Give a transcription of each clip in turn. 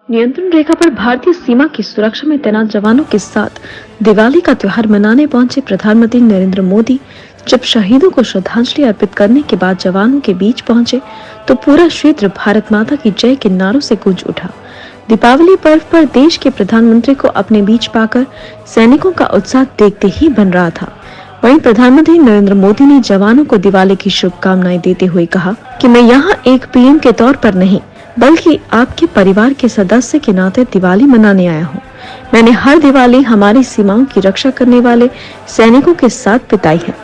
नियंत्रण रेखा पर भारतीय सीमा की सुरक्षा में तैनात जवानों के साथ दिवाली का त्योहार मनाने पहुंचे प्रधानमंत्री नरेंद्र मोदी जब शहीदों को श्रद्धांजलि अर्पित करने के बाद जवानों के बीच पहुंचे तो पूरा क्षेत्र भारत माता की जय के नारों से गूंज उठा। दीपावली पर्व पर देश के प्रधानमंत्री को अपने बीच पाकर सैनिकों का उत्साह देखते ही बन रहा था। वहीं प्रधानमंत्री नरेंद्र मोदी ने जवानों को दिवाली की शुभकामनाएं देते हुए कहा कि मैं यहाँ एक पीएम के तौर पर नहीं बल्कि आपके परिवार के सदस्य के नाते दिवाली मनाने आया हूँ। मैंने हर दिवाली हमारी सीमाओं की रक्षा करने वाले सैनिकों के साथ बिताई है।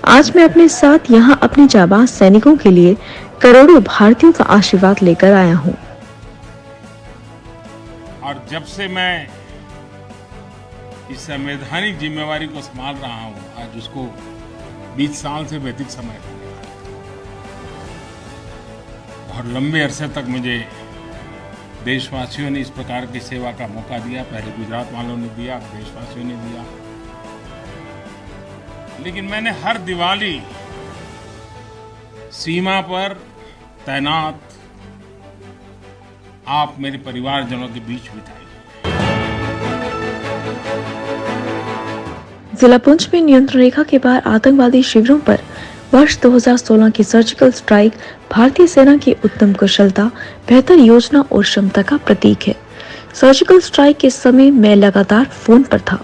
आज मैं अपने साथ यहाँ अपने जाबाज सैनिकों के लिए करोड़ों भारतीयों का आशीर्वाद लेकर आया हूँ। और जब से मैं इस संवैधानिक जिम्मेवारी को संभाल रहा हूँ, आज उसको 20 साल से व्यतीत समय हो गया। बहुत लंबे अरसे तक मुझे देशवासियों ने इस प्रकार की सेवा का मौका दिया। पहले गुजरात वालों ने दिया, अब देशवासियों ने दिया। लेकिन मैंने हर दिवाली सीमा पर तैनात आप मेरे परिवारजनों के बीच बिताई। जिला पुंछ में नियंत्रण रेखा के बाहर आतंकवादी शिविरों पर वर्ष 2016 की सर्जिकल स्ट्राइक भारतीय सेना की उत्तम कुशलता, बेहतर योजना और क्षमता का प्रतीक है। सर्जिकल स्ट्राइक के समय मैं लगातार फोन पर था।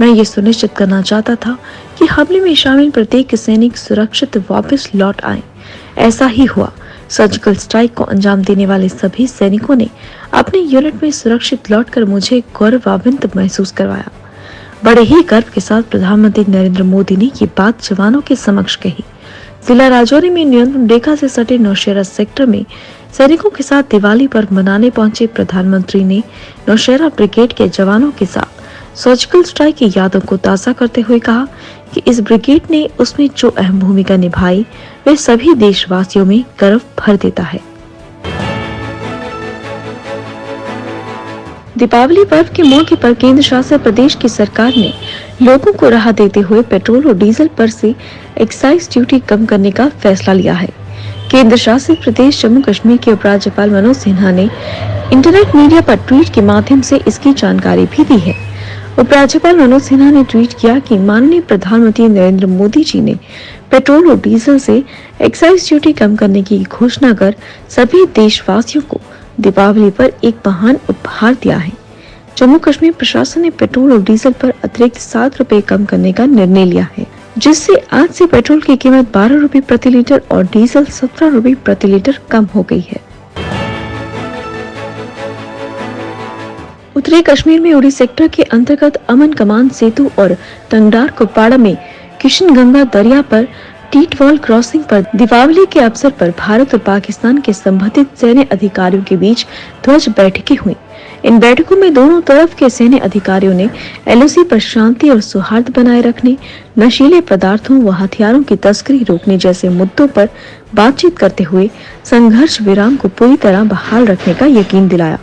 मैं ये सुनिश्चित करना चाहता था कि हमले में शामिल प्रत्येक सैनिक सुरक्षित वापस लौट आए। ऐसा ही हुआ। सर्जिकल स्ट्राइक को अंजाम देने वाले सभी सैनिकों ने अपने यूनिट में सुरक्षित लौटकर मुझे गौरवान्वित महसूस करवाया। बड़े ही गर्व के साथ प्रधानमंत्री नरेंद्र मोदी ने ये बात जवानों के समक्ष कही। जिला राजौरी में नियंत्रण रेखा से सटे नौशेरा सेक्टर में सैनिकों के साथ दिवाली पर्व मनाने पहुंचे प्रधानमंत्री ने नौशेरा ब्रिगेड के जवानों के साथ सर्जिकल स्ट्राइक की यादों को ताज़ा करते हुए कहा कि इस ब्रिगेड ने उसमें जो अहम भूमिका निभाई वे सभी देशवासियों में गर्व भर देता है। दीपावली पर्व के मौके पर केंद्र शासित प्रदेश की सरकार ने लोगों को राहत देते हुए पेट्रोल और डीजल पर से एक्साइज ड्यूटी कम करने का फैसला लिया है। केंद्र शासित प्रदेश जम्मू कश्मीर के उपराज्यपाल मनोज सिन्हा ने इंटरनेट मीडिया पर ट्वीट के माध्यम से इसकी जानकारी भी दी है। उपराज्यपाल मनोज सिन्हा ने ट्वीट किया कि माननीय प्रधानमंत्री नरेंद्र मोदी जी ने पेट्रोल और डीजल से एक्साइज ड्यूटी कम करने की घोषणा कर सभी देशवासियों को दीपावली पर एक महान उपहार दिया है। जम्मू कश्मीर प्रशासन ने पेट्रोल और डीजल पर अतिरिक्त 7 रुपए कम करने का निर्णय लिया है, जिससे आज से पेट्रोल की कीमत 12 रुपए प्रति लीटर और डीजल 17 रुपए प्रति लीटर कम हो गई है। उत्तरी कश्मीर में उड़ी सेक्टर के अंतर्गत अमन कमान सेतु और तंगडार कुपवाड़ा में किशनगंगा दरिया पर टीटवाल क्रॉसिंग पर दीपावली के अवसर पर भारत और पाकिस्तान के संबंधित सैन्य अधिकारियों के बीच ध्वज बैठकें हुई। इन बैठकों में दोनों तरफ के सैन्य अधिकारियों ने एलओसी पर शांति और सौहार्द बनाए रखने, नशीले पदार्थों व हथियारों की तस्करी रोकने जैसे मुद्दों पर बातचीत करते हुए संघर्ष विराम को पूरी तरह बहाल रखने का यकीन दिलाया।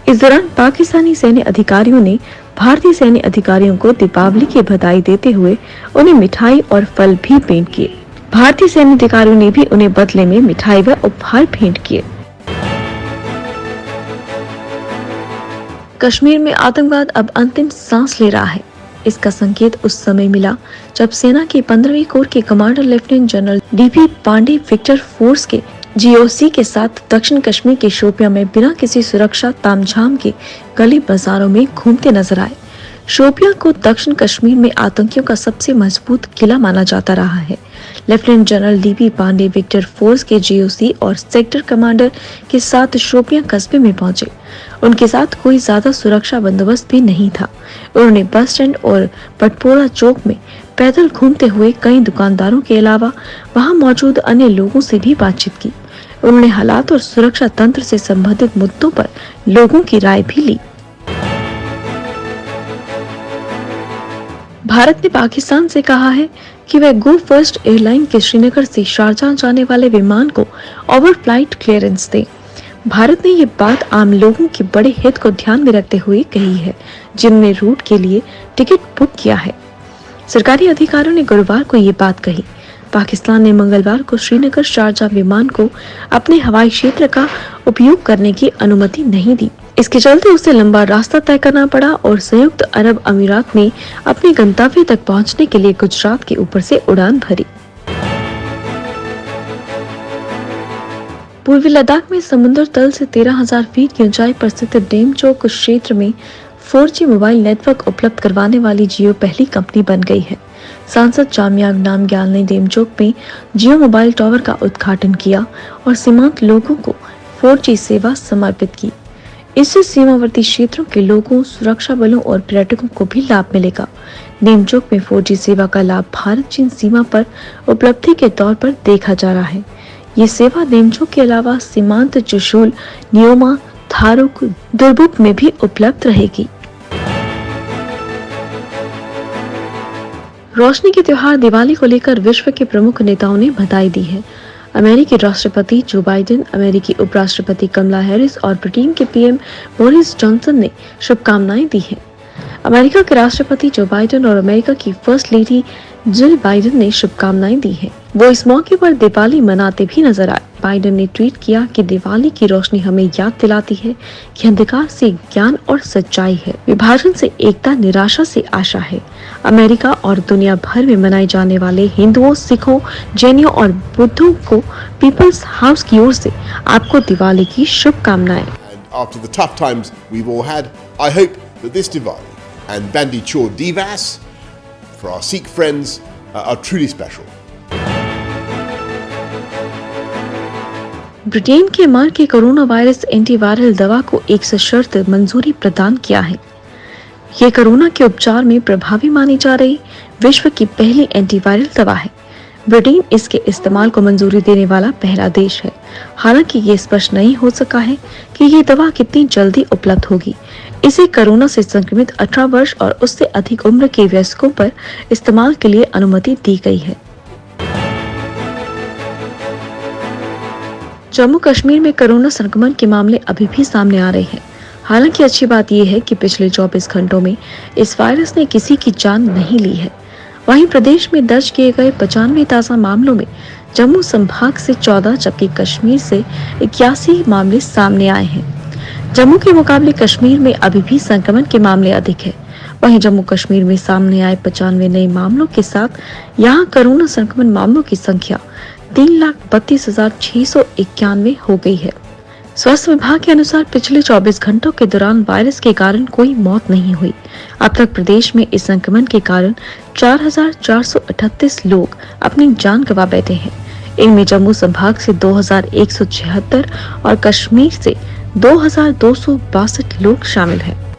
इस दौरान पाकिस्तानी सैन्य अधिकारियों ने भारतीय सैन्य अधिकारियों को दीपावली की बधाई देते हुए उन्हें मिठाई और फल भी भेंट किए। भारतीय सैन्य अधिकारियों ने भी उन्हें बदले में मिठाई व उपहार भेंट किए। कश्मीर में आतंकवाद अब अंतिम सांस ले रहा है। इसका संकेत उस समय मिला जब सेना के 15वीं कोर के commander lieutenant general DP Pandey Victor Force के जीओसी के साथ दक्षिण कश्मीर के शोपियां में बिना किसी सुरक्षा तामझाम के गली बाजारों में घूमते नजर आए। शोपियां को दक्षिण कश्मीर में आतंकियों का सबसे मजबूत किला माना जाता रहा है। Lieutenant general DP Pandey Victor Force के जीओसी और सेक्टर कमांडर के साथ शोपियां कस्बे में पहुंचे। उनके साथ कोई ज्यादा सुरक्षा बंदोबस्त भी नहीं था। उन्होंने बस स्टैंड और पटपोरा चौक में पैदल घूमते हुए कई दुकानदारों के अलावा वहां मौजूद अन्य लोगों से भी बातचीत की। उन्होंने हालात और सुरक्षा तंत्र से संबंधित मुद्दों पर लोगों की राय भी ली। भारत ने पाकिस्तान से कहा है कि वह गो फर्स्ट एयरलाइन के श्रीनगर से शारजाह जाने वाले विमान को ओवरफ्लाइट क्लियरेंस दे। भारत ने ये बात आम लोगों के बड़े हित को ध्यान में रखते हुए कही है, जिन्होंने रूट के लिए टिकट बुक किया है। सरकारी अधिकारियों ने गुरुवार को ये बात कही। पाकिस्तान ने मंगलवार को श्रीनगर शारजाह विमान को अपने हवाई क्षेत्र का उपयोग करने की अनुमति नहीं दी। इसके चलते उसे लंबा रास्ता तय करना पड़ा और संयुक्त अरब अमीरात में अपने गंतव्य तक पहुंचने के लिए गुजरात के ऊपर से उड़ान भरी। पूर्वी लद्दाख में समुद्र तल से 13,000 फीट की ऊंचाई पर स्थित डेमचोक क्षेत्र में 4G मोबाइल नेटवर्क उपलब्ध करवाने वाली जियो पहली कंपनी बन गई है। सांसद जामयांग नामग्याल ने डेमचोक में जियो मोबाइल टावर का उद्घाटन किया और सीमांत लोगों को 4G सेवा समर्पित की। इससे सीमावर्ती क्षेत्रों के लोगों, सुरक्षा बलों और पर्यटकों को भी लाभ मिलेगा। डेमचोक में 4G सेवा का लाभ भारत चीन सीमा पर उपलब्धि के तौर पर देखा जा रहा है। ये सेवा डेमचोक के अलावा सीमांत चुशूल, नियोमा, थारुक, दुर्बुक में भी उपलब्ध रहेगी। रोशनी के त्योहार दिवाली को लेकर विश्व के प्रमुख नेताओं ने बधाई दी है। अमेरिकी राष्ट्रपति जो बाइडेन, अमेरिकी उपराष्ट्रपति कमला हैरिस और ब्रिटेन के पीएम बोरिस जॉनसन ने शुभकामनाएं दी हैं। अमेरिका के राष्ट्रपति जो बाइडेन और अमेरिका की फर्स्ट लेडी जिल बाइडेन ने शुभकामनाएं दी हैं। वो इस मौके पर दिवाली मनाते भी नजर आए। बाइडेन ने ट्वीट किया कि दिवाली की रोशनी हमें याद दिलाती है कि अंधकार से ज्ञान और सच्चाई है, विभाजन से एकता, निराशा से आशा है। अमेरिका और दुनिया भर में मनाए जाने वाले हिंदुओं, सिखों, जैनियों और बुद्धों को पीपल्स हाउस की ओर से आपको दिवाली की शुभकामनाएं। After the tough times we've all had, I hope that this Diwali and Bandi Chor Divas for our Sikh friends are truly special. Britain के मार्क के कोरोना वायरस एंटीवायरल दवा को एक सशर्त मंजूरी प्रदान किया है। ये कोरोना के उपचार में प्रभावी मानी जा रही विश्व की पहली एंटीवायरल दवा है। ब्रिटेन इसके इस्तेमाल को मंजूरी देने वाला पहला देश है। हालांकि ये स्पष्ट नहीं हो सका है कि ये दवा कितनी जल्दी उपलब्ध होगी। इसे कोरोना से संक्रमित 18 वर्ष और उससे अधिक उम्र के वयस्कों पर इस्तेमाल के लिए अनुमति दी गई है। जम्मू कश्मीर में कोरोना संक्रमण के मामले अभी भी सामने आ रहे हैं। हालांकि अच्छी बात यह है कि पिछले 24 घंटों में इस वायरस ने किसी की जान नहीं ली है। वहीं प्रदेश में दर्ज किए गए 95 ताज़ा मामलों में जम्मू संभाग से 14 जबकि कश्मीर से 81 मामले सामने आए हैं। जम्मू के मुकाबले कश्मीर में अभी भी संक्रमण के मामले अधिक है। वहीं जम्मू कश्मीर में सामने आए 95 नए मामलों के साथ यहाँ कोरोना संक्रमण मामलों की संख्या 3,32,691 हो गई है। स्वास्थ्य विभाग के अनुसार पिछले 24 घंटों के दौरान वायरस के कारण कोई मौत नहीं हुई। अब तक प्रदेश में इस संक्रमण के कारण 4,438 लोग अपनी जान गंवा बैठे हैं। इनमें जम्मू संभाग से 2,176 और कश्मीर से 2,262 लोग शामिल हैं।